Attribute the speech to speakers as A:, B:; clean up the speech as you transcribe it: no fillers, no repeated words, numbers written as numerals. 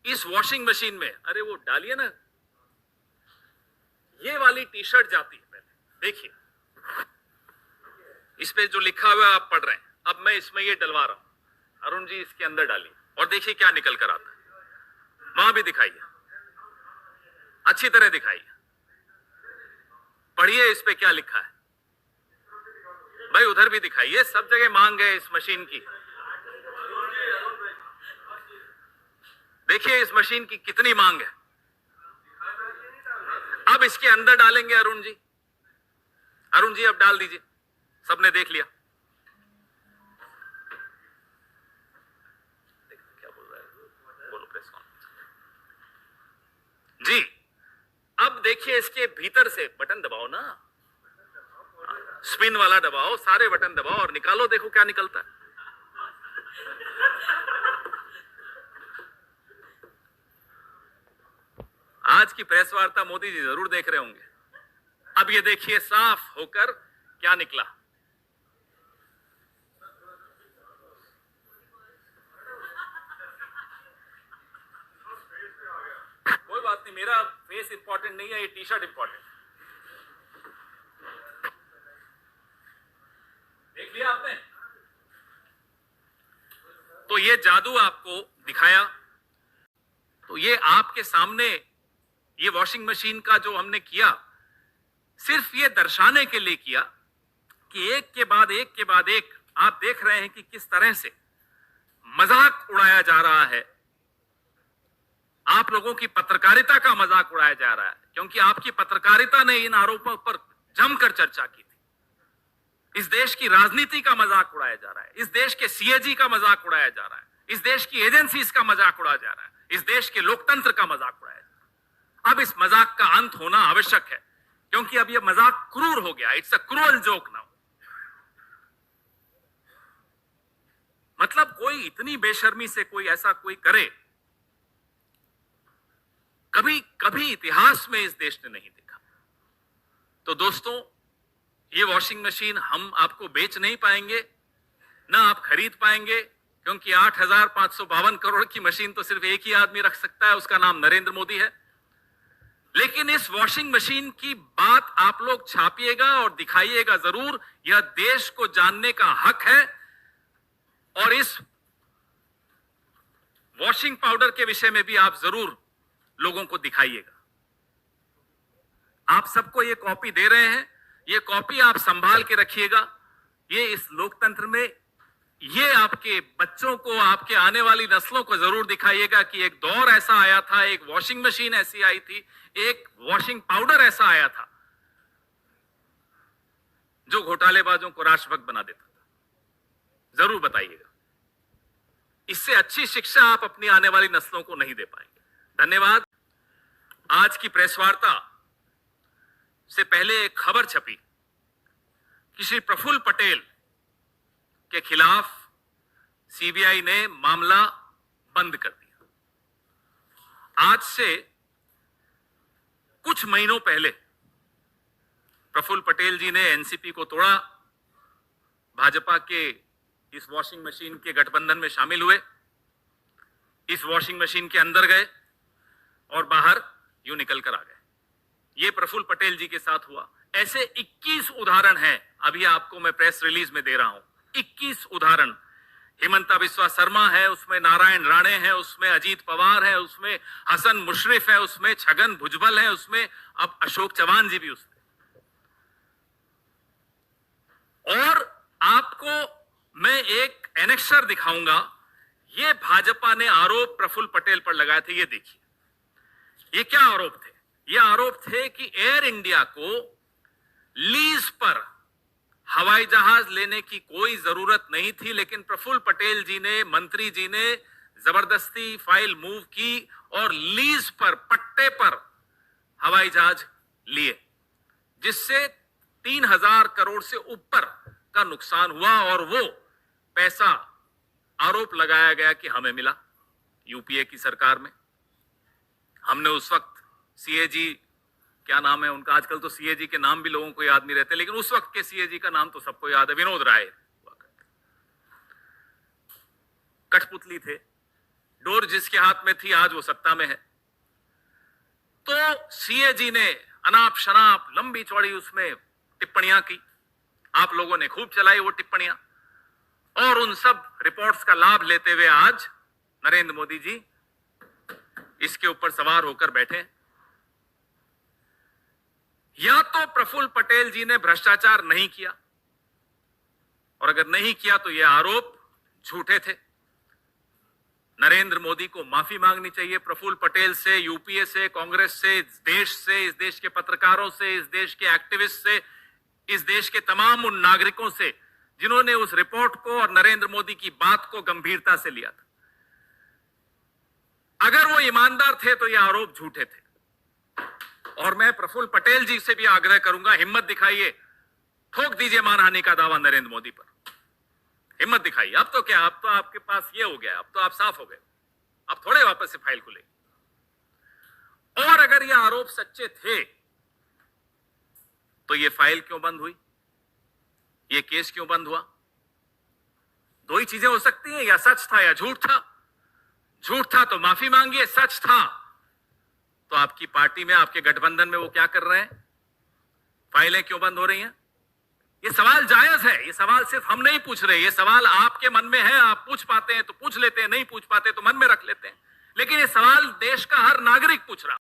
A: इस washing machine में, अरे वो डालिए ना, ये वाली टी शर्ट जाती है। पहले देखिए, इस पे जो लिखा हुआ है आप पढ़ रहे हैं, अब मैं इसमें ये डलवा रहा हूं। अरुण जी इसके अंदर डालिए और देखिए क्या निकल कर आता है। वहां भी दिखाइए, अच्छी तरह दिखाइए, पढ़िए इस पे क्या लिखा है। भाई उधर भी दिखाइए, सब जगह मांग है इस मशीन की। देखिए इस मशीन की कितनी मांग है। अब इसके अंदर डालेंगे अरुण जी। अरुण जी अब डाल दीजिए, सबने देख लिया। क्या बोल रहा है, बोलो प्रेस कॉन्फ्रेंस जी। अब देखिए इसके भीतर से बटन दबाओ ना, स्पिन वाला दबाओ, सारे बटन दबाओ और निकालो, देखो क्या निकलता है। आज की प्रेस वार्ता मोदी जी जरूर देख रहे होंगे। अब ये देखिए साफ होकर क्या निकला। कोई बात नहीं, मेरा फेस इंपॉर्टेंट नहीं है, ये टी शर्ट इंपॉर्टेंट। देख लिया आपने? तो ये जादू आपको दिखाया। तो ये आपके सामने ये वॉशिंग मशीन का जो हमने किया, सिर्फ ये दर्शाने के लिए किया कि एक के बाद एक के बाद एक आप देख रहे हैं कि किस तरह से मजाक उड़ाया जा रहा है। आप लोगों की पत्रकारिता का मजाक उड़ाया जा रहा है, क्योंकि आपकी पत्रकारिता ने इन आरोपों पर जमकर चर्चा की थी। इस देश की राजनीति का मजाक उड़ाया जा रहा है, इस देश के सीएजी का मजाक उड़ाया जा रहा है, इस देश की एजेंसीज का मजाक उड़ाया जा रहा है, इस देश के लोकतंत्र का मजाक उड़ाया जा रहा है। अब इस मजाक का अंत होना आवश्यक है, क्योंकि अब यह मजाक क्रूर हो गया। It's a cruel joke now. मतलब कोई इतनी बेशर्मी से कोई ऐसा कोई करे, कभी कभी इतिहास में इस देश ने नहीं देखा। तो दोस्तों, ये वॉशिंग मशीन हम आपको बेच नहीं पाएंगे, ना आप खरीद पाएंगे, क्योंकि 8,552 करोड़ की मशीन तो सिर्फ एक ही आदमी रख सकता है, उसका नाम नरेंद्र मोदी है। लेकिन इस वॉशिंग मशीन की बात आप लोग छापिएगा और दिखाइएगा जरूर। यह देश को जानने का हक है। और इस वॉशिंग पाउडर के विषय में भी आप जरूर लोगों को दिखाइएगा। आप सबको ये कॉपी दे रहे हैं, ये कॉपी आप संभाल के रखिएगा। ये इस लोकतंत्र में, ये आपके बच्चों को, आपके आने वाली नस्लों को जरूर दिखाइएगा कि एक दौर ऐसा आया था, एक वॉशिंग मशीन ऐसी आई थी, एक वॉशिंग पाउडर ऐसा आया था जो घोटालेबाजों को राष्ट्रभक्त बना देता था। जरूर बताइएगा। इससे अच्छी शिक्षा आप अपनी आने वाली नस्लों को नहीं दे पाएंगे। धन्यवाद। आज की प्रेस वार्ता से पहले एक खबर छपी कि श्री प्रफुल्ल पटेल के खिलाफ सीबीआई ने मामला बंद कर दिया। आज से कुछ महीनों पहले प्रफुल्ल पटेल जी ने एनसीपी को तोड़ा, भाजपा के इस वॉशिंग मशीन के गठबंधन में शामिल हुए, इस वॉशिंग मशीन के अंदर गए और बाहर यूं निकल कर आ गए। ये प्रफुल्ल पटेल जी के साथ हुआ। ऐसे 21 उदाहरण हैं, अभी आपको मैं प्रेस रिलीज में दे रहा हूं। 21 उदाहरण। हिमंता बिस्वा शर्मा है, उसमें नारायण राणे है, उसमें अजीत पवार है, उसमें हसन मुशर्रफ है, उसमें छगन भुजबल है, उसमें अब अशोक चौहान जी भी उसमें। और आपको मैं एक एनेक्सर दिखाऊंगा। ये भाजपा ने आरोप प्रफुल्ल पटेल पर लगाए थे। ये देखिए, ये क्या आरोप थे? ये आरोप थे कि एयर इंडिया को लीज पर हवाई जहाज लेने की कोई जरूरत नहीं थी, लेकिन प्रफुल्ल पटेल जी ने, मंत्री जी ने जबरदस्ती फाइल मूव की और लीज पर, पट्टे पर हवाई जहाज लिए, जिससे 3,000 करोड़ से ऊपर का नुकसान हुआ। और वो पैसा आरोप लगाया गया कि हमें मिला यूपीए की सरकार में। हमने उस वक्त सीएजी, क्या नाम है उनका, आजकल तो सीएजी के नाम भी लोगों को याद नहीं रहते, लेकिन उस वक्त के सीएजी का नाम तो सबको याद है, विनोद राय। कठपुतली थे, डोर जिसके हाथ में थी आज वो सत्ता में है। तो सीएजी ने अनाप शनाप लंबी चौड़ी उसमें टिप्पणियां की, आप लोगों ने खूब चलाई वो टिप्पणियां, और उन सब रिपोर्ट्स का लाभ लेते हुए आज नरेंद्र मोदी जी इसके ऊपर सवार होकर बैठे। या तो प्रफुल्ल पटेल जी ने भ्रष्टाचार नहीं किया, और अगर नहीं किया तो ये आरोप झूठे थे। नरेंद्र मोदी को माफी मांगनी चाहिए प्रफुल्ल पटेल से, यूपीए से, कांग्रेस से, इस देश के पत्रकारों से, इस देश के एक्टिविस्ट से, इस देश के तमाम उन नागरिकों से जिन्होंने उस रिपोर्ट को और नरेंद्र मोदी की बात को गंभीरता से लिया था। अगर वो ईमानदार थे तो ये आरोप झूठे थे। और मैं प्रफुल्ल पटेल जी से भी आग्रह करूंगा, हिम्मत दिखाइए, ठोक दीजिए मानहानि का दावा नरेंद्र मोदी पर, हिम्मत दिखाइए। अब तो क्या, अब तो आपके पास ये हो गया, अब तो आप साफ हो गए, अब थोड़े वापस से फाइल खुलेगी। और अगर ये आरोप सच्चे थे तो ये फाइल क्यों बंद हुई, ये केस क्यों बंद हुआ? दो ही चीजें हो सकती हैं, या सच था या झूठ था। झूठ था तो माफी मांगिए, सच था तो आपकी पार्टी में, आपके गठबंधन में वो क्या कर रहे हैं, फाइलें क्यों बंद हो रही हैं? ये सवाल जायज है, ये सवाल सिर्फ हम नहीं पूछ रहे, ये सवाल आपके मन में है, आप पूछ पाते हैं तो पूछ लेते हैं, नहीं पूछ पाते तो मन में रख लेते हैं, लेकिन ये सवाल देश का हर नागरिक पूछ रहा।